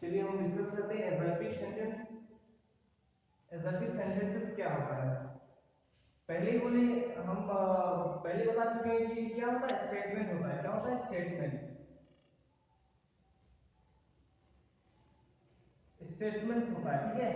चलिए हम डिस्कस करते हैं एसर्टिव सेंटेंस। एसर्टिव सेंटेंसेस क्या होता है? पहले ही बोले हम पहले बता चुके हैं कि क्या होता है, स्टेटमेंट होता है। क्या होता है? स्टेटमेंट। स्टेटमेंट होता है, ठीक है।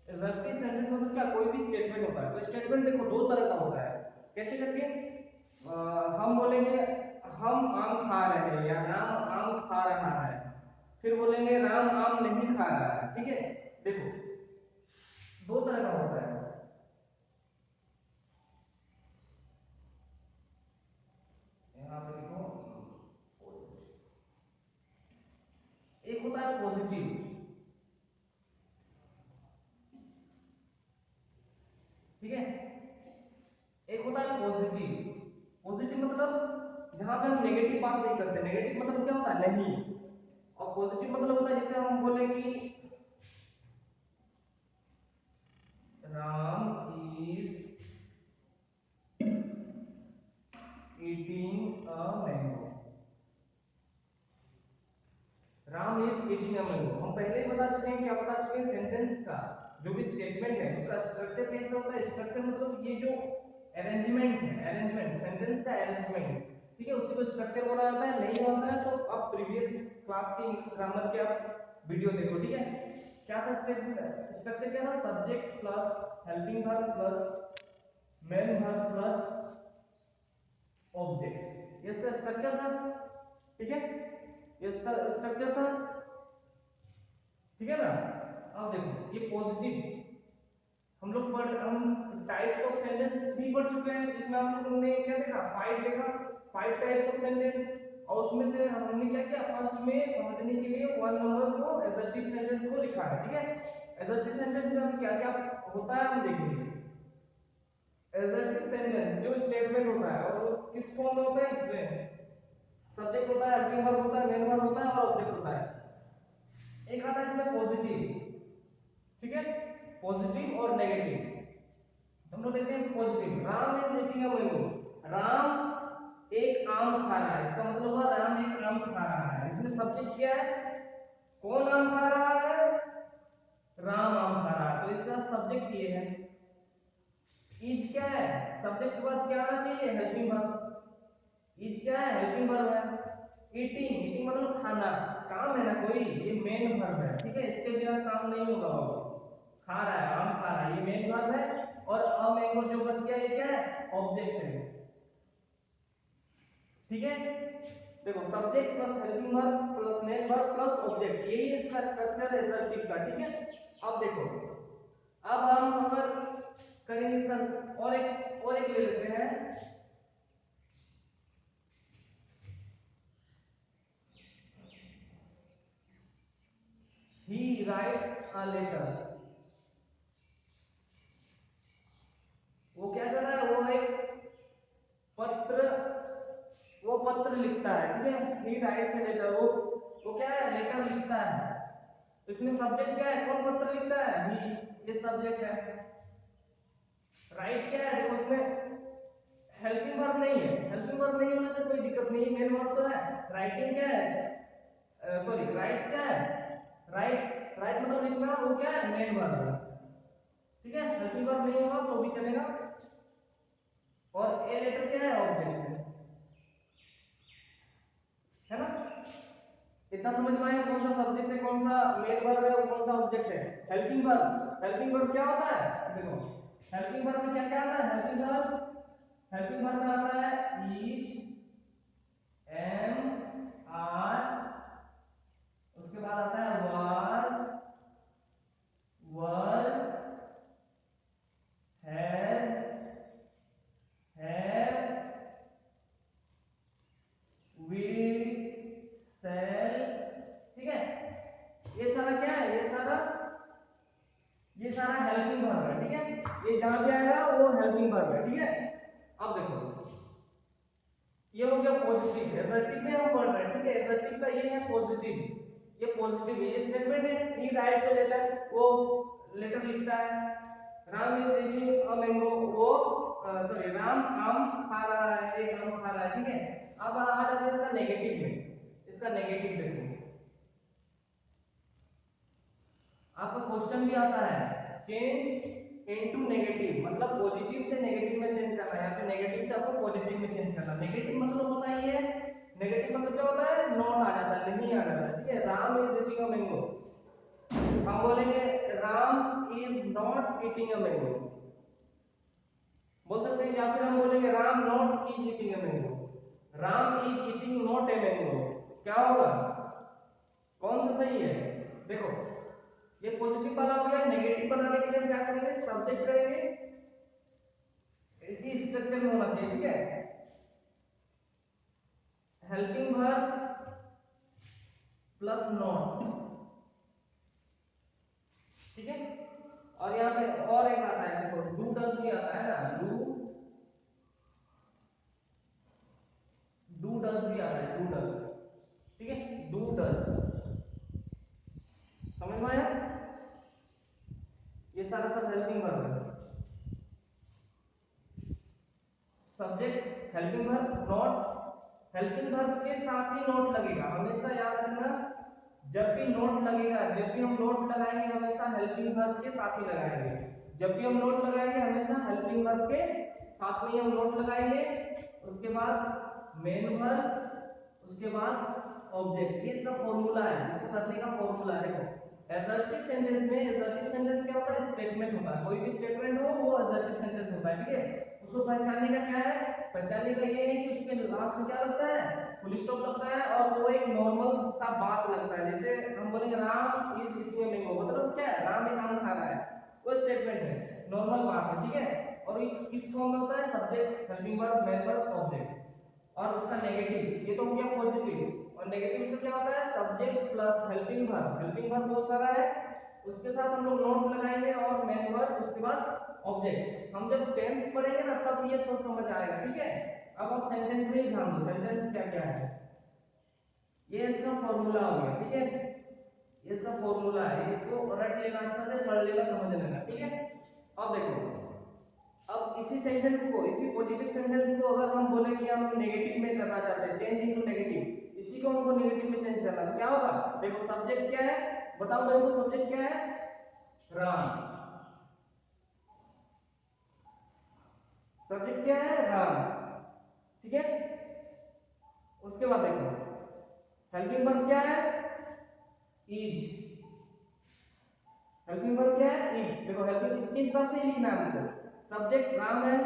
एसर्टिव सेंटेंस मतलब क्या? कोई भी स्टेटमेंट होता है। तो स्टेटमेंट देखो दो तरह का होता है। कैसे करके हम बोलेंगे हम आम खा रहे हैं या राम आम खा रहा है, फिर बोलेंगे राम आम नहीं खा रहा है, ठीक है। देखो दो तरह का होता है। यहाँ पे लिखो, एक होता है पॉजिटिव, ठीक है। एक होता है पॉजिटिव। पॉजिटिव मतलब जहां पे हम नेगेटिव बात नहीं करते। नेगेटिव मतलब क्या होता है? नहीं। और पॉजिटिव मतलब होता है जैसे हम बोले कि Ram is eating a mango. Ram is eating a mango. हम पहले ही बता चुके हैं, क्या बता चुके हैं? सेंटेंस का जो भी स्टेटमेंट है उसका स्ट्रक्चर कैसे होता है। स्ट्रक्चर मतलब ये जो अरेंजमेंट है, अरेंजमेंट सेंटेंस का अरेंजमेंट, ठीक है, उसी को स्ट्रक्चर बोला जाता है। नहीं होता है तो आप प्रीवियस क्लास के इंग्लिश ग्रामर के आप वीडियो देखो, ठीक है। क्या था स्टेटमेंट? स्ट्रक्चर क्या था? Subject plus helping verb plus main verb plus object. ये इसका स्ट्रक्चर था, ठीक है। ये इसका स्ट्रक्चर था, ठीक है ना। अब देखो ये पॉजिटिव, हम टाइप्स ऑफ सेंटेंस भी पढ़ चुके हैं, जिसमें हम लोगों ने क्या देखा? फाइव देखा, फाइव टाइप्स ऑफ सेंटेंस। और उसमें से हमने क्या किया? फर्स्ट में समझने के लिए वन नंबर को एडजेक्टिव सेंटेंस को लिखा है, ठीक है। एडजेक्टिव सेंटेंस में हम क्या क्या होता है हम देखेंगे। एडजेक्टिव सेंटेंस जो स्टेटमेंट होता है और वो किस फॉर्म में होता है? इसमें सब्जेक्ट होता है, हेल्पिंग वर्ब होता है, मेन वर्ब होता है और ऑब्जेक्ट होता है। एक आता है इसमें पॉजिटिव, ठीक है, पॉजिटिव और नेगेटिव। हम लोग देखते हैं positive. Ram is eating a mango. Ram एक आम खा रहा है, इसका मतलब हुआ राम एक आम खा रहा है। इसमें सब्जेक्ट क्या है? कौन आम खा रहा है? राम आम खा रहा है, तो इसका सब्जेक्ट ये है। इज क्या है? सब्जेक्ट के बाद क्या आना चाहिए? Helping verb. इज क्या है? हेल्पिंग वर्ब है। ईटिंग, ईटिंग मतलब खाना, काम है ना कोई, ये मेन वर्ब है, ठीक है। इसके बिना काम नहीं होगा बाबू। खा रहा है, आम खा रहा है, ये मेन वर्ब है। और अ मैंगो जो बच गया ये क्या है? ऑब्जेक्ट है, ठीक है। देखो subject plus helping verb plus main verb plus object, यही इसका स्ट्रक्चर है एडजेक्टिव का, ठीक है। अब देखो, अब हम अगर करेंगे इसका और एक ले लेते हैं। He writes a letter. वो क्या कर रहा है? वो एक पत्र, वो पत्र लिखता है, ठीक है। ही राइट्स अ लेटर, वो क्या है? लेटर लिखता है। इसमें सब्जेक्ट क्या है? कौन पत्र लिखता है? ही, ये सब्जेक्ट है। राइट क्या है? देखो इसमें हेल्पिंग वर्ब नहीं है, हेल्पिंग वर्ब नहीं होने से कोई दिक्कत नहीं है, मेन वर्ब तो है। राइटिंग क्या है? सॉरी, राइट क्या है? राइट, राइट मतलब लिखना, वो क्या है? मेन वर्ब है, ठीक है। हेल्पिंग वर्ब नहीं होगा तो भी चलेगा। और ए लेटर क्या है? ऑब्जेक्ट है ना। इतना समझ में आया कौन सा सब्जेक्ट है, कौन सा मेन वर्ब है और कौन सा ऑब्जेक्ट है? Helping verb. हेल्पिंग वर्ब क्या होता है? देखो हेल्पिंग वर्ब में क्या क्या आता है? हेल्पिंग वर्ब, हेल्पिंग वर्ब में आता है ईच, एम, आर, उसके बाद आता है was, were, has, have, will, shall, ठीक है। ये सारा क्या है? ये सारा हेल्पिंग वर्ब है, ठीक है। ये जहां पे आएगा वो हेल्पिंग वर्ब है, ठीक है। अब देखो ये हो गया पॉजिटिव। एडजेक्टिव में हम पढ़ रहे हैं, ठीक है। एडजेक्टिव का ये है पॉजिटिव, ये पॉजिटिव है, ये स्टेटमेंट है। ही राइट्स अ लेटर, वो लेटर लिखता है। Ram is eating a mango, वो सॉरी राम आम खा रहा है, एक आम खा रहा है, ठीक है। अब आ जाते हैं इसका नेगेटिव में। इसका नेगेटिव देखो, क्वेश्चन भी आता है, चेंज इनटू नेगेटिव, मतलब पॉजिटिव से नेगेटिव में चेंज करना है, या फिर नेगेटिव से आपको पॉजिटिव में चेंज करना है। नेगेटिव मतलब होता है ये, नेगेटिव मतलब क्या होता है, नॉट आ जाता है, नहीं आ जाता है, ठीक है। Ram is eating a mango, हम बोलेंगे Ram is not eating a mango, बोल सकते हैं। या फिर हम बोलेंगे Ram not is eating a mango, Ram is eating not a mango. क्या होगा, कौन सा सही है? देखो ये पॉजिटिव वाला हो गया। नेगेटिव बनाने के लिए हम क्या करेंगे, सब्जेक्ट करेंगे, इसी स्ट्रक्चर में होना चाहिए, ठीक है। हेल्पिंग वर्ब प्लस नॉट, ठीक है। और यहाँ पे और एक आता है, देखो डू डज भी आता है ना, डू डज भी आता है, डू डज, ठीक है, डू डज, समझ में आया? ये सारा सब हेल्पिंग वर्ब है। Subject helping verb, not, helping verb के साथ ही नॉट लगेगा, हमेशा याद रखना। जब भी नोट लगेगा, जब भी हम नोट लगाएंगे हमेशा हेल्पिंग वर्ब के साथ ही लगाएंगे। जब भी हम नोट लगाएंगे हमेशा हेल्पिंग वर्ब के साथ में ही हम नोट लगाएंगे। उसके बाद मेन वर्ब, उसके बाद ऑब्जेक्ट। ये इसका फॉर्मूला है, इसको करने का फॉर्मूला है। देखो एसर्टिव सेंटेंस में, एसर्टिव सेंटेंस क्या होता है, स्टेटमेंट होता है, कोई भी स्टेटमेंट हो वो एसर्टिव सेंटेंस होता है, ठीक है। उसको पहचानने का क्या है, पहचानने का ये है कि उसके लास्ट में क्या लगता है, फुल स्टॉप लगता है, और वो एक नॉर्मल सा बात लगता है। जैसे हम बोलेंगे Ram is eating a mango, मतलब क्या है, राम एक आम खा रहा है, वो स्टेटमेंट है, नॉर्मल बात है, ठीक है। और ये किस फॉर्म में होता है, subject helping verb main verb object. और उसका नेगेटिव, ये तो हो गया पॉजिटिव, और नेगेटिव उसका क्या होता है, subject plus helping verb. Helping verb बहुत सारा है, उसके साथ हम लोग नोट लगाएंगे, और मेन वर्ब, उसके बाद ऑब्जेक्ट। हम जब टेंस पढ़ेंगे ना तब ये सब समझ आएगा, ठीक है। अब आप सेंटेंस में ही ध्यान दो, सेंटेंस क्या क्या है, ये इसका फॉर्मूला हो गया, ठीक है। ये इसका फॉर्मूला है, इसको रट लेना, अच्छा से पढ़ लेना, समझ लेना, ठीक है। अब देखो, अब इसी सेंटेंस को, इसी पॉजिटिव सेंटेंस को अगर हम बोले कि हम नेगेटिव में करना चाहते हैं, चेंज इनटू नेगेटिव, इसी को हमको नेगेटिव में चेंज करना, तो क्या होगा, देखो सब्जेक्ट क्या है, बताओ मेरे को, सब्जेक्ट क्या है, राम, सब्जेक्ट क्या है, राम, ठीक है। उसके बाद देखो हेल्पिंग वर्ब क्या है, इज, हेल्पिंग वर्ब क्या है, इज। देखो हेल्पिंग, इसके हिसाब से लिखना है हमको, सब्जेक्ट राम है,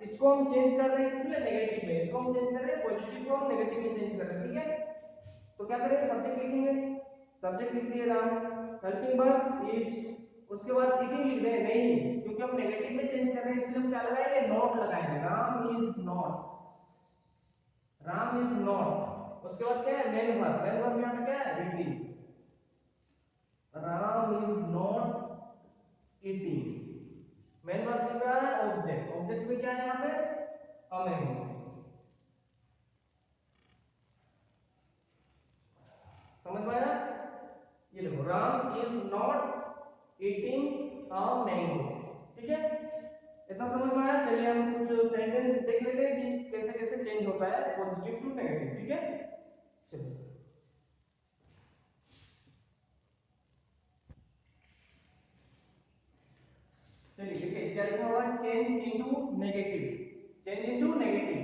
इसको हम चेंज कर रहे हैं किसमें, नेगेटिव में, इसको हम चेंज कर रहे हैं पॉजिटिव को हम नेगेटिव में चेंज कर रहे हैं, ठीक है। तो क्या करेंगे, सब्जेक्ट लिखेंगे, सब्जेक्ट लिख दिए राम, हेल्पिंग वर्ब इज, उसके बाद ईटिंग लिख दें, नहीं क्योंकि हम नेगेटिव में चेंज कर रहे हैं, इसलिए हम क्या लगाएंगे, नॉट लगाएंगे, Ram is not, Ram is not. उसके बाद क्या है, मेन वर्ब, मेन वर्ब यहाँ पे क्या है, eating, Ram is not eating. Main verb क्या है, ऑब्जेक्ट, ऑब्जेक्ट में क्या है यहाँ पे, अ मैंगो, समझ में आया? ये देखो Ram is not eating a mango, ठीक है। इतना समझ में आया? चलिए हम कुछ सेंटेंस देख लेते हैं कि कैसे कैसे चेंज होता है पॉजिटिव टू नेगेटिव, ठीक है। चलिए चलिए देखिए क्या लिखा हुआ है, change into negative, change into negative,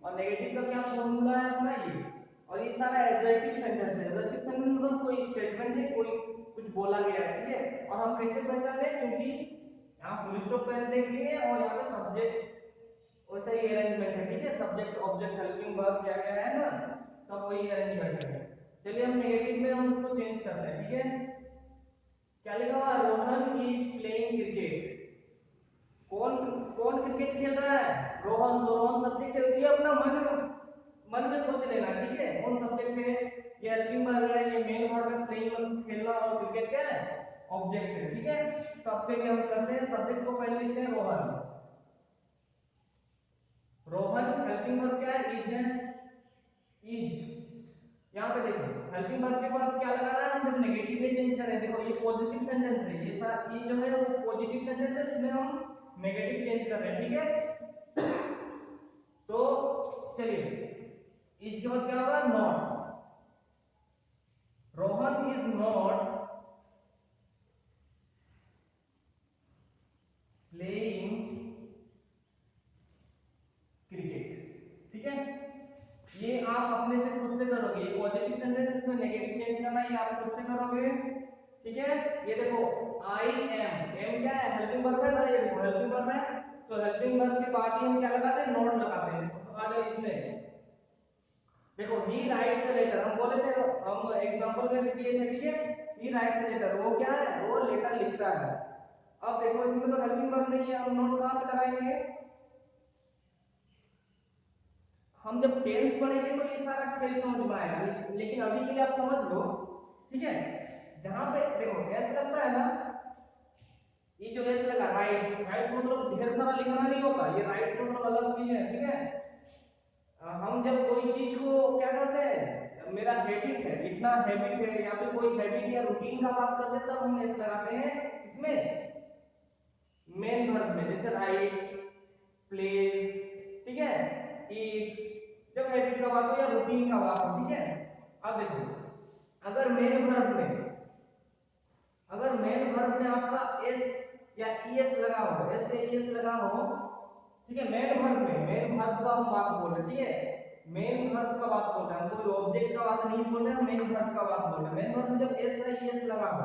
और नेगेटिव का क्या फॉर्मूला है अपना ये। और ये सारा एडजेक्टिव सेंटेंस है, एडजेक्टिव सेंटेंस मतलब कोई स्टेटमेंट है, कोई कुछ बोला गया है, ठीक है। और हम कैसे पहचाने, क्योंकि यहाँ फुल स्टॉप पहनने के लिए और यहाँ पे सब्जेक्ट वैसा ही अरेंजमेंट है, ठीक है। सब्जेक्ट ऑब्जेक्ट हेल्पिंग वर्ब क्या क्या है ना, सब वही अरेंजमेंट है। चलिए हम नेगेटिव में हम उसको चेंज करते हैं, ठीक है। क्या लिखा हुआ, रोहन इज प्लेइंग क्रिकेट, कौन कौन क्रिकेट खेल रहा है, रोहन। तो रोहन सब्जेक्ट है, ये अपना मन में सोच लेना, ठीक है, कौन सब्जेक्ट है, ये हेल्पिंग वर्ब है, ये मेन वर्ब है, प्लेइंग मतलब खेलना, और क्रिकेट क्या है, ऑब्जेक्ट है, ठीक है। तो अब चलिए हम करते हैं, सब्जेक्ट को पहले लिखते हैं रोहन, रोहन, हेल्पिंग वर्ब क्या है, इज है, इज। यहाँ पे देखो हेल्पिंग वर्ब के बाद क्या लगा रहा है, हम जब नेगेटिव में चेंज करें, देखो ये पॉजिटिव सेंटेंस है, ये जो है वो पॉजिटिव सेंटेंस है, इसमें हम नेगेटिव चेंज कर रहे हैं, ठीक है। तो चलिए इसके बाद क्या होगा, नॉट, रोहन इज नॉट करोगे, ये पॉजिटिव सेंटेंस इसमें नेगेटिव चेंज करना है, ये आप खुद से करोगे। ठीक है, ये देखो आई एम, एम क्या है, हेल्पिंग वर्ब है ना, ये देखो हेल्पिंग वर्ब है, तो हेल्पिंग वर्ब के बाद ही हम क्या लगाते हैं, नॉट लगाते हैं। तो आ जाओ इसमें, देखो ही राइट्स अ लेटर, हम बोले थे, हम एग्जांपल में भी दिए थे, ठीक है, ही राइट्स अ लेटर, वो क्या है, वो लेटर लिखता है। अब देखो इसमें तो हेल्पिंग वर्ब नहीं है, हम नॉट कहां पे लगाएंगे, हम जब टेंस पढ़ेंगे तो ये सारा खेल समझ में आएगा, लेकिन अभी के लिए आप समझ लो। ठीक है, जहां पे देखो एस लगता है ना, ये जो एस लगा राइट, राइट मतलब ढेर सारा लिखना नहीं होता, ये राइट मतलब अलग चीज है। ठीक है, हम जब कोई चीज को क्या करते हैं, मेरा हैबिट है लिखना, हैबिट है या फिर कोई हैबिट या रूटीन का बात करते हैं, तब हम एस लगाते हैं इसमें मेन वर्ब में, जैसे राइट, प्लेस, ठीक है, ईट्स, जब हैबिट का बात हो या रूटीन का बात हो। ठीक है, अब देखो अगर मेन वर्ब में आपका एस या ईएस लगा हो, एस या ईएस लगा हो, ठीक है, मेन वर्ब का हम बात बोल रहे हैं। ठीक है, मेन वर्ब का बात बोल रहे हैं, हम कोई ऑब्जेक्ट का बात नहीं बोल रहे हैं, मेन वर्ब का बात बोल रहे हैं। मेन वर्ब में जब एस या ईएस लगा हो,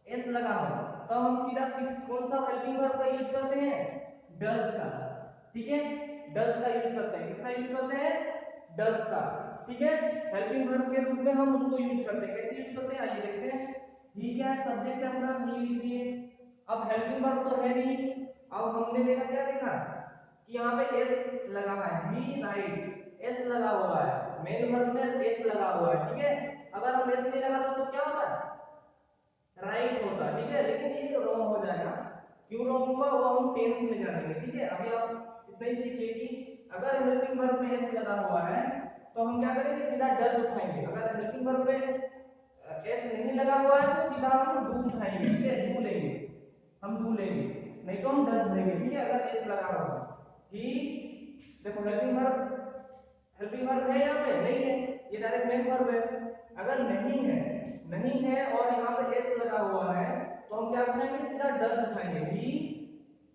एस लगा हो, तो हम सीधा कौन सा हेल्पिंग वर्ब का यूज करते हैं, डज का। ठीक है, डज का यूज करते हैं, किसका यूज करते हैं, डज का। ठीक है, हेल्पिंग वर्ब के रूप में हम उसको यूज करते हैं, कैसे यूज करते हैं आइए देखते हैं। ही क्या है, सब्जेक्ट है अपना, ही लिख दिए। अब हेल्पिंग वर्ब तो है नहीं, अब हमने देखा क्या देखा कि यहाँ पे एस लगा हुआ है, ही राइट, एस लगा हुआ है, मेन वर्ब में एस लगा हुआ है। ठीक है, अगर हम एस नहीं लगाते तो क्या होता है, राइट होता है। ठीक है, लेकिन ये रॉन्ग हो जाएगा, क्यों रॉन्ग होगा वो हम टेंस में जानेंगे। ठीक है, अभी आप इतना ही सीखिए कि अगर हेल्पिंग वर्ब में एस लगा हुआ है तो हम क्या करेंगे, सीधा डज उठाएंगे। अगर हेल्पिंग वर्ब में एस नहीं लगा हुआ है तो सीधा हम डू उठाएंगे। ठीक है, डू लेंगे, हम डू लेंगे, नहीं तो हम डज लेंगे। ठीक है, अगर एस लगा हुआ ही, देखो हेल्पिंग वर्ब है यहाँ पे, नहीं है, ये डायरेक्ट मेन वर्ब है। अगर नहीं है और यहाँ पे एस लगा हुआ है तो हम क्या उठाएंगे, सीधा डज उठाएंगे, ही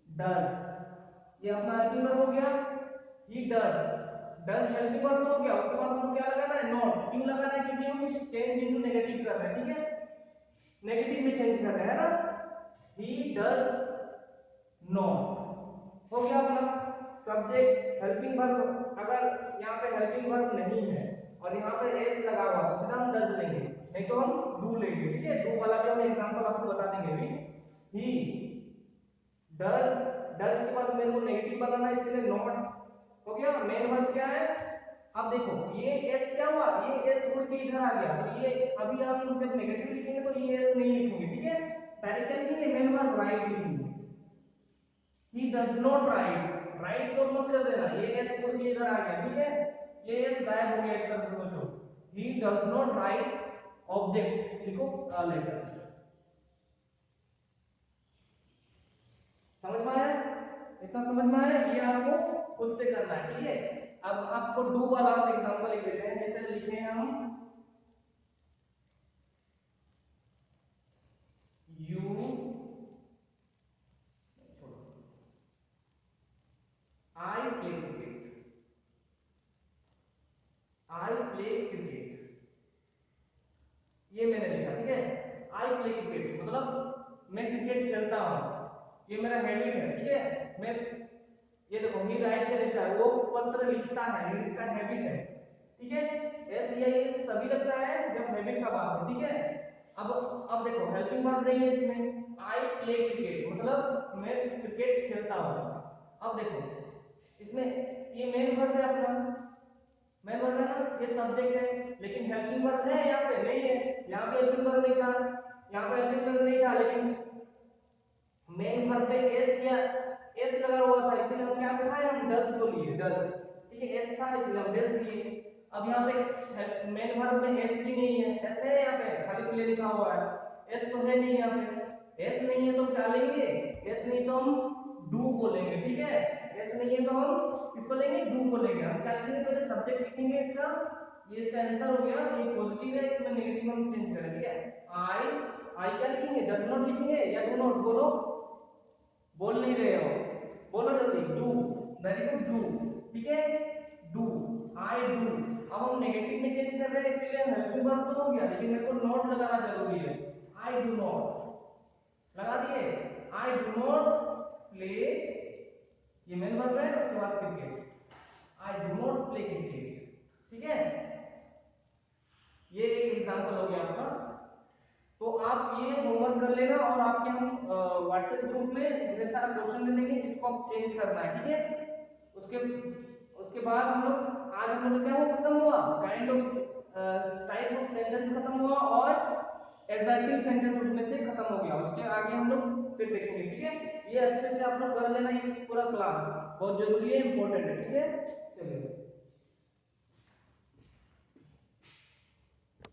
डज, ये अपना हेल्पिंग वर्ब हो गया, ही डज हेल्पिंग वर्ब तो हो गया। उसके बाद हमको क्या लगाना है, नॉट। क्यों लगाना है, क्योंकि हम चेंज इनटू नेगेटिव कर रहे हैं। ठीक है, नेगेटिव में चेंज कर रहे हैं ना, ही डज नॉट हो गया अपना सब्जेक्ट हेल्पिंग वर्ब। अगर यहाँ पे हेल्पिंग वर्ब नहीं है और यहाँ पे एस लगा हुआ तो सीधा हम डज लेंगे, नहीं तो हम डू लेंगे। ठीक है, डू वाला भी हम एग्जांपल आपको बता देंगे अभी। ही डज, डज के बाद मेरे को नेगेटिव बनाना है, इसलिए नॉट हो गया। मेन वर्ब क्या है, अब देखो ये एस क्या हुआ, ये एस उड़ के इधर आ गया, तो ये अभी हम जब नेगेटिव लिखेंगे तो ये एस नहीं लिखेंगे। ठीक है, डायरेक्ट लिखेंगे मेन वर्ब राइट लिखेंगे। He does not right, right को मत कर देना, ये एस उड़ के इधर आ गया। ठीक है, ये एस गायब हो गया एक तरह से सोचो। He does not right object, लिखो लेटर। समझ में आया, इतना समझ में आया, ये आपको खुद से करना है। ठीक है, अब आपको डू वाला हम एग्जांपल लिख देते हैं, जैसे लिखे हैं हम, you I play cricket, I play cricket, ये मैंने लिखा। ठीक है, आई प्ले क्रिकेट मतलब मैं क्रिकेट खेलता हूं, ये मेरा हैबिट है। ठीक है, मैं, ये देखो ही राइट से लिखता है, वो पत्र लिखता है, ये इसका हैबिट है। ठीक है, एस या ये तभी लगता है जब हैबिट का बात हो। ठीक है, अब देखो हेल्पिंग वर्ब नहीं है इसमें, आई प्ले क्रिकेट मतलब मैं क्रिकेट खेलता हूं। अब देखो इसमें ये मेन वर्ब है अपना, मेन वर्ब है ना, ये सब्जेक्ट है, लेकिन हेल्पिंग वर्ब है यहाँ पे नहीं है, यहाँ पे हेल्पिंग वर्ब नहीं था, यहाँ पे हेल्पिंग वर्ब नहीं था, लेकिन मेन वर्ब पे एस या एस लगा हुआ था, इसलिए हम क्या उठाए, हम डज को लिए, डज। ठीक है, एस था इसलिए हम डज लिए। अब यहाँ पे मेन वर्ब में एस भी नहीं है, एस है यहाँ पे खाली प्ले लिखा हुआ है, एस तो है नहीं यहाँ पे, एस नहीं है तो क्या लेंगे, एस नहीं तो हम डू को लेंगे। ठीक है, एस नहीं है तो हम किसको लेंगे, डू को लेंगे। हम क्या लिखेंगे, पहले सब्जेक्ट लिखेंगे इसका, ये इसका आंसर हो गया, ये पॉजिटिव है, इसमें नेगेटिव हम चेंज करें। ठीक है, आई क्या लिखेंगे, डज नॉट लिखेंगे या डू नॉट, बोलो, बोल नहीं रहे हो, बोलो जल्दी, डू, वेरी गुड, डू। ठीक है, डू, आई डू। अब हम नेगेटिव में चेंज कर रहे हैं, वर्ब तो हो गया, लेकिन मेरे को नॉट लगाना जरूरी है। आई डू नॉट लगा दिए, आई डू नॉट प्ले, ये मेन वर्ब है, उसके बाद cricket, I do not play cricket. ठीक है, ये एक एग्जांपल हो गया आपका। तो आप ये होमवर्क कर लेना, और आपके हम व्हाट्सएप ग्रुप में ढेर सारा क्वेश्चन दे देंगे जिसको आप चेंज करना है। ठीक है, उसके उसके बाद हम लोग, आज हम लोग क्या वो खत्म हुआ, kind of type of sentence खत्म हुआ, और एसर्टिव सेंटेंस उसमें से खत्म हो गया। उसके आगे हम लोग फिर देखेंगे। ठीक है, ये अच्छे से आप लोग कर लेना, ये पूरा क्लास बहुत जरूरी है, इंपॉर्टेंट है। ठीक है, चलिए।